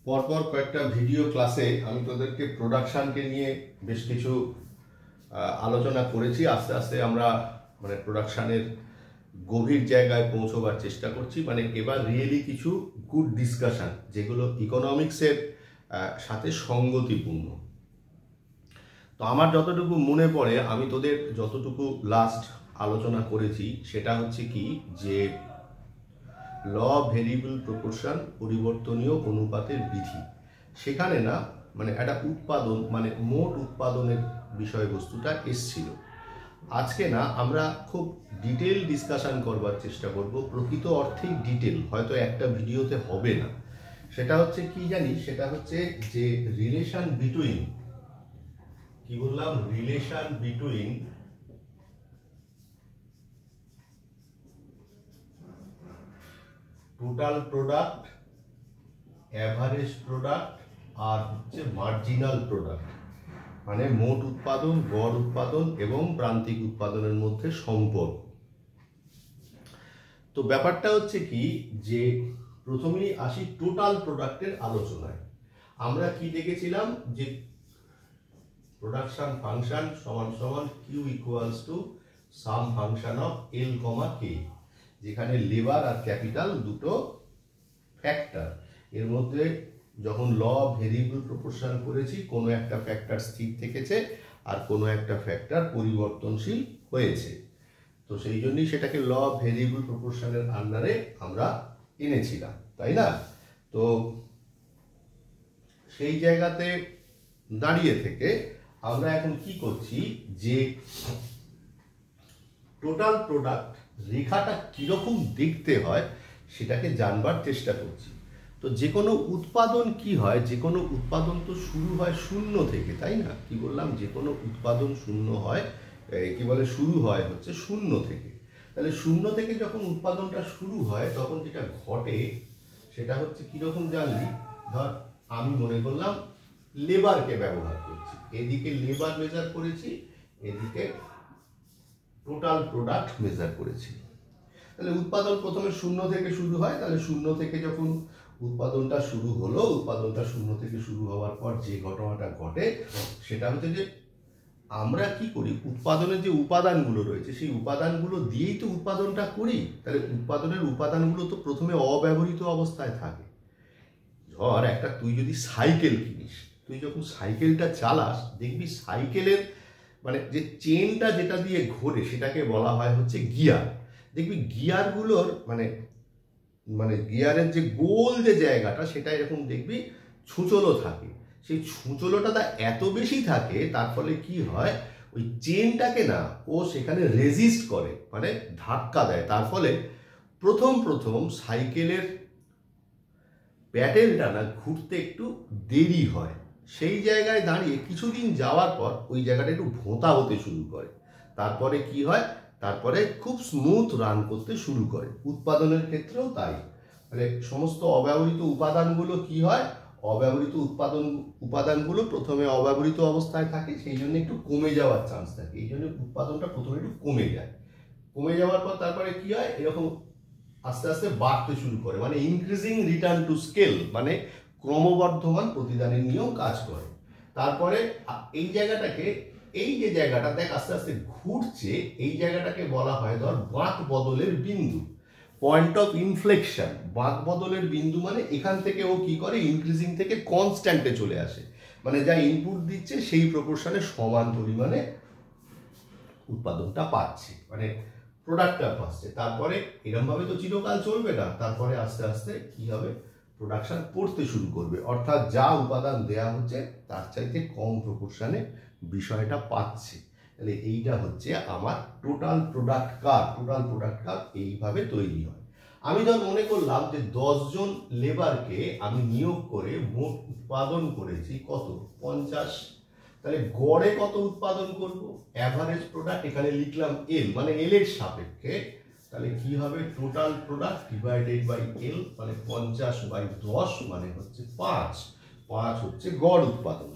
পরপর কয়েকটা ভিডিও ক্লাসে আমি তোদেরকে প্রোডাকশনকে নিয়ে বেশ কিছু আলোচনা করেছি। আস্তে আস্তে আমরা প্রোডাকশনের গভীর জায়গায় পৌঁছবার চেষ্টা করছি। এবার রিয়েলি কিছু গুড ডিসকাশন যেগুলো ইকোনমিক্সের সাথে সঙ্গতিপূর্ণ। তো আমার যতটুকু মনে পড়ে, আমি তোদের যতটুকু লাস্ট আলোচনা করেছি সেটা হচ্ছে কি, যে ল ভেরিয়েবল প্রপোর্শন, পরিবর্তনীয় অনুপাতের বিধি, সেখানে না একটা উৎপাদন মোট উৎপাদনের বিষয়বস্তুটা এসছিল। আজকে না আমরা খুব ডিটেল ডিসকাশন করবার চেষ্টা করব, প্রকৃত অর্থেই ডিটেল, হয়তো একটা ভিডিওতে হবে না। সেটা হচ্ছে কি জানিস, সেটা হচ্ছে যে রিলেশন বিটুইন, কি বললাম, relation between total product, average product আর হচ্ছে মার্জিনাল প্রোডাক্ট, মোট উৎপাদন, গড় উৎপাদন এবং প্রান্তিক উৎপাদনের মধ্যে সম্পর্ক। তো ব্যাপারটা হচ্ছে কি, যে প্রথমেই আসি টোটাল প্রোডাক্টের আলোচনায়। আমরা কি দেখেছিলাম, যে প্রোডাকশন ফাংশন সমান সমান Q equals to some function of L comma K, যেখানে লেবার আর ক্যাপিটাল দুটো ফ্যাক্টর। এর মধ্যে যখন ল ভেরিয়েবল প্রপোর্শন করেছি, কোনো একটা ফ্যাক্টর স্থির থেকেছে আর কোনো একটা ফ্যাক্টর পরিবর্তনশীল হয়েছে। তো সেই জন্যই সেটাকে ল ভেরিয়েবল প্রপোর্শনের আন্ডারে আমরা এনেছিলাম, তাই না? তো সেই জায়গাতে দাঁড়িয়ে থেকে আমরা এখন কি করছি, যে টোটাল প্রোডাক্ট রেখাটা কিরকম দেখতে হয় সেটাকে জানবার চেষ্টা করছি। তো যে কোনো উৎপাদন কি হয়, যে কোনো উৎপাদন তো শুরু হয় শূন্য থেকে, তাই না? কি বললাম, যে কোনো উৎপাদন শূন্য হয়, কি বলে, শুরু হয় হচ্ছে শূন্য থেকে। তাহলে শূন্য থেকে যখন উৎপাদনটা শুরু হয় তখন যেটা ঘটে সেটা হচ্ছে কিরকম জানলি, ধর আমি মনে করলাম লেবারকে ব্যবহার করছি, এদিকে লেবার মেজার করেছি, এদিকে টোটাল প্রোডাক্ট মেজার করেছি। তাহলে উৎপাদন প্রথমে শূন্য থেকে শুরু হয়। তাহলে শূন্য থেকে যখন উৎপাদনটা শুরু হলো, উৎপাদনটা শূন্য থেকে শুরু হওয়ার পর যে ঘটনাটা ঘটে সেটা হচ্ছে যে আমরা কি করি, উৎপাদনের যে উপাদানগুলো রয়েছে সেই উপাদানগুলো দিয়েই তো উৎপাদনটা করি। তাহলে উৎপাদনের উপাদানগুলো তো প্রথমে অব্যবহৃত অবস্থায় থাকে। ধর একটা তুই যদি সাইকেল কিনিস, তুই যখন সাইকেলটা চালাস দেখবি সাইকেলের যে চেনটা যেটা দিয়ে ঘোরে সেটাকে বলা হয় হচ্ছে গিয়ার। দেখবি গিয়ারগুলোর গিয়ারের যে গোল যে জায়গাটা সেটা এরকম দেখবি ছুঁচলো থাকে। সেই ছুঁচলোটা এত বেশি থাকে, তার ফলে কি হয়, ওই চেনটাকে না ও সেখানে রেজিস্ট করে, ধাক্কা দেয়। তার ফলে প্রথম সাইকেলের প্যাডেলটা না ঘুরতে একটু দেরি হয়। সেই জায়গায় দাঁড়িয়ে কিছুদিন যাওয়ার পর ওই জায়গাটা একটু ভোঁতা হতে শুরু করে। তারপরে কি হয়, তারপরে খুব স্মুথ রান করতে শুরু করে। উৎপাদনের ক্ষেত্রেও তাই। সমস্ত অব্যবহৃত উপাদানগুলো কি হয়, অব্যবহৃত উপাদানগুলো প্রথমে অব্যবহৃত অবস্থায় থাকে, সেই জন্য একটু কমে যাওয়ার চান্স থাকে। এই জন্য উৎপাদনটা প্রথমে একটু কমে যায়। কমে যাওয়ার পর তারপরে কি হয়, এরকম আস্তে আস্তে বাড়তে শুরু করে, ইনক্রিজিং রিটার্ন টু স্কেল, ক্রমবর্ধমান প্রতিদানের নিয়ম কাজ করে। তারপরে এই জায়গাটাকে, এই যে জায়গাটা দেখ আস্তে আস্তে ঘুরছে, এই জায়গাটাকে বলা হয় ধর বাঁক বদলের বিন্দু, পয়েন্ট অফ ইনফ্লেকশন। বাঁক বদলের বিন্দু এখান থেকে ও কি করে, ইনক্রিজিং থেকে কনস্ট্যান্টে চলে আসে, যা ইনপুট দিচ্ছে সেই প্রপোর্শনে সমান পরিমাণে উৎপাদনটা পাচ্ছে, প্রোডাক্টটা পাচ্ছে। তারপরে এরকমভাবে তো চিরকাল চলবে না। তারপরে আস্তে আস্তে কি হবে, প্রোডাকশন পড়তে শুরু করবে, অর্থাৎ যা উপাদান দেয়া হচ্ছে তার চাইতে কম প্রপোর্শনে বিষয়টা পাচ্ছে। তাহলে এইটা হচ্ছে আমার total product curve. Total product curve এইভাবে তৈরি হয়। আমি ধর মনে করলাম যে 10 জন লেবারকে আমি নিয়োগ করে মোট উৎপাদন করেছি কত, 50। তাহলে গড়ে কত উৎপাদন করব, অ্যাভারেজ প্রোডাক্ট এখানে লিখলাম এল, এল এর সাপেক্ষে। তাহলে কি হবে, total product divided by L, 50/10 হচ্ছে 5। 5 হচ্ছে গড় উৎপাদন।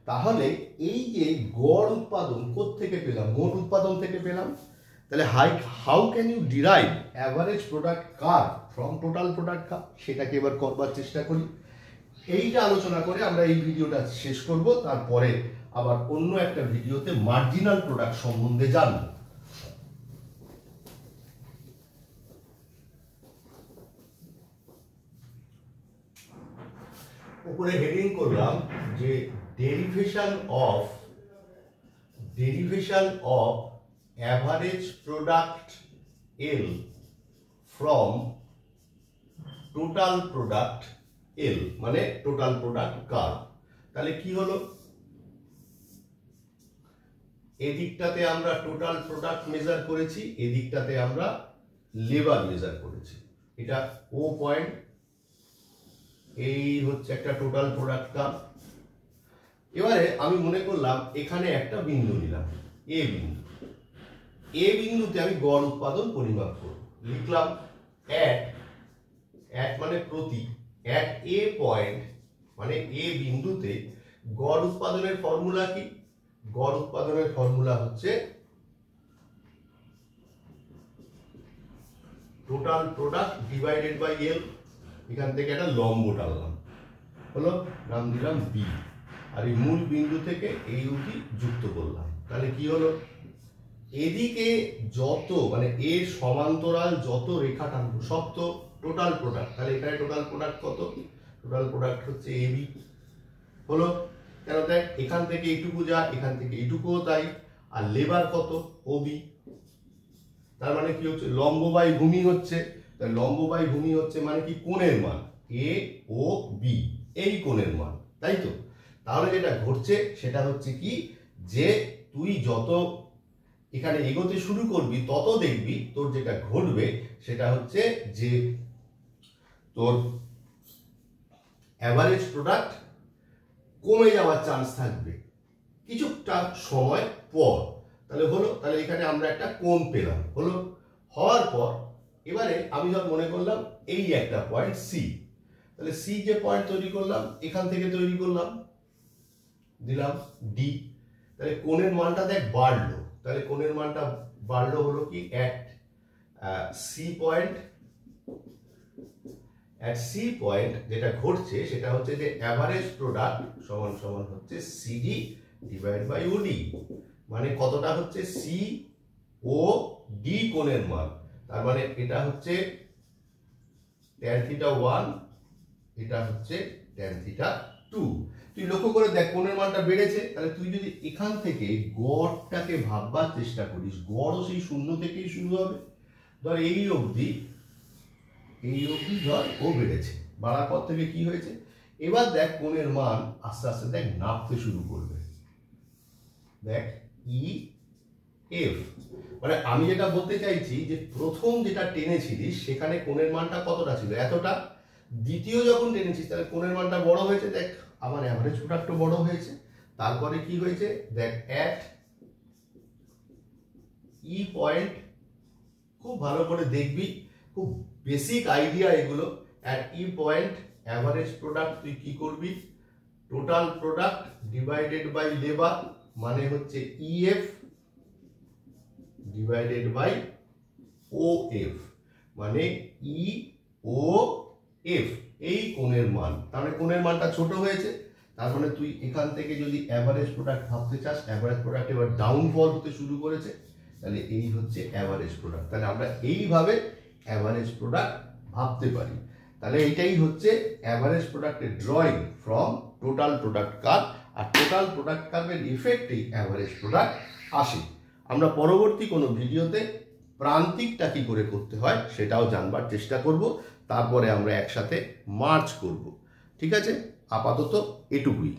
তাহলে এই যে গড় উৎপাদন কোত্থেকে পেলাম, মোট উৎপাদন থেকে পেলাম। তাহলে how can you derive average product curve from total product curve, সেটাকে এবার করবার চেষ্টা করি। এইটা আলোচনা করে আমরা এই ভিডিওটা শেষ করব, তারপরে আবার অন্য একটা ভিডিওতে মার্জিনাল প্রোডাক্ট সম্বন্ধে জানব। উপরে হেডিং করলাম যে derivation of average product L from total product L, মানে টোটাল প্রোডাক্ট কার্ভ। তাহলে কি হলো, এদিকটাতে আমরা টোটাল প্রোডাক্ট মেজার করেছি, এদিকটাতে আমরা লেবার মেজার করেছি। এটা ও পয়েন্ট, এই হচ্ছে একটা টোটাল প্রোডাক্ট কার্ভ। এবারে আমি মনে করলাম এখানে একটা বিন্দু নিলাম, এ বিন্দু। এ বিন্দুতে আমি গড় উৎপাদন পরিমাপ করব। লিখলাম অ্যাট মানে প্রতি, অ্যাট এ পয়েন্ট মানে এ বিন্দুতে গড় উৎপাদনের ফর্মুলা কি? গড় উৎপাদনের ফর্মুলা হচ্ছে total product divided by L. এখান থেকে একটা লম্ব টানলাম, হলো, নাম দিলাম বি, আর এই মূল বিন্দু থেকে এই অবধি যুক্ত করলাম। তাহলে কি হলো, এদিকে যত মানে এর সমান্তরাল যত রেখা টানবো সব তো টোটাল প্রোডাক্ট। তাহলে এখানে টোটাল প্রোডাক্ট কত? টোটাল প্রোডাক্ট হচ্ছে এ বি, হলো। কেন দেখ, এখান থেকে এইটুকু যা, এখান থেকে এইটুকুও তাই। আর লেবার কত? ও বি। তার মানে কি হচ্ছে, লম্ব বাই ভূমি হচ্ছে। তাই লম্ব বাই ভূমি হচ্ছে মানে কি, কোণের মান এ ও বি, এই কোণের মান, তাই তো। তাহলে যেটা ঘটছে সেটা হচ্ছে কি, যে তুই যত এখানে এগোতে শুরু করবি তত দেখবি তোর যেটা ঘটবে সেটা হচ্ছে যে তোর অ্যাভারেজ প্রোডাক্ট কমে যাওয়ার চান্স থাকবে কিছুটা সময় পর। তাহলে হলো, তাহলে এখানে আমরা একটা কোণ পেলাম, হলো। হওয়ার পর এবারে আমি যখন মনে করলাম এই একটা পয়েন্ট সি, তাহলে সি যে পয়েন্ট তৈরি করলাম এখান থেকে তৈরি করলাম, দিলাম ডি। তাহলে কোণের মানটা দেখ বাড়লো। তাহলে কোণের মানটা বাড়লো হলো কি, অ্যাট সি পয়েন্ট যেটা ঘটছে সেটা হচ্ছে যে অ্যাভারেজ প্রোডাক্ট সমান সমান হচ্ছে সিডি ডিভাইড বাই ওডি। মানে কতটা হচ্ছে, সি ও ডি কোণের মান। তার মানে এটা হচ্ছে ট্যান থিটা 1, এটা হচ্ছে ট্যান থিটা 2। তুই লক্ষ্য করে দেখ কোণের মানটা বেড়েছে। তাহলে তুই যদি এখান থেকে গড়টাকে ভাববার চেষ্টা করিস, গড়ও সেই শূন্য থেকেই শুরু হবে। ধর এই অবধি ধর ও বেড়েছে, বাড়ার পর থেকে কি হয়েছে, এবার দেখ কোণের মান আস্তে আস্তে দেখ নামতে শুরু করবে। দেখ ই এফ, মানে আমি যেটা বলতে চাইছি যে প্রথম যেটা টেনেছিলিস সেখানে কোণের মানটা কতটা ছিল, এতটা। দ্বিতীয় যখন টেনেছিস তাহলে কোণের মানটা বড় হয়েছে, দেখ আমার অ্যাভারেজ প্রোডাক্টও বড় হয়েছে। তারপরে কি হয়েছে, দেখ অ্যাট ই পয়েন্ট, খুব ভালো করে দেখবি, খুব বেসিক আইডিয়া এগুলো। At E point average product তুই কি করবি, total product divided by labour, মানে হচ্ছে EF divided by O F, মানে ই ও এফ, এই কোণের মান। তাহলে কোণের মানটা ছোট হয়েছে, তার মানে তুই এখান থেকে যদি অ্যাভারেজ প্রোডাক্ট ভাবতে চাস, অ্যাভারেজ প্রোডাক্ট এবার ডাউনফল হতে শুরু করেছে, তাহলে এই হচ্ছে অ্যাভারেজ প্রোডাক্ট। তাহলে আমরা এইভাবে অ্যাভারেজ প্রোডাক্ট ভাবতে পারি। তাহলে এইটাই হচ্ছে অ্যাভারেজ প্রোডাক্টের drawing from total product curve. আর টোটাল প্রোডাক্ট কার্ভের ইফেক্টেই অ্যাভারেজ প্রোডাক্ট আসে। আমরা পরবর্তী কোনো ভিডিওতে প্রান্তিকটা কি করে করতে হয় সেটাও জানবার চেষ্টা করব, তারপরে আমরা একসাথে মার্চ করব। ঠিক আছে, আপাতত এটুকুই।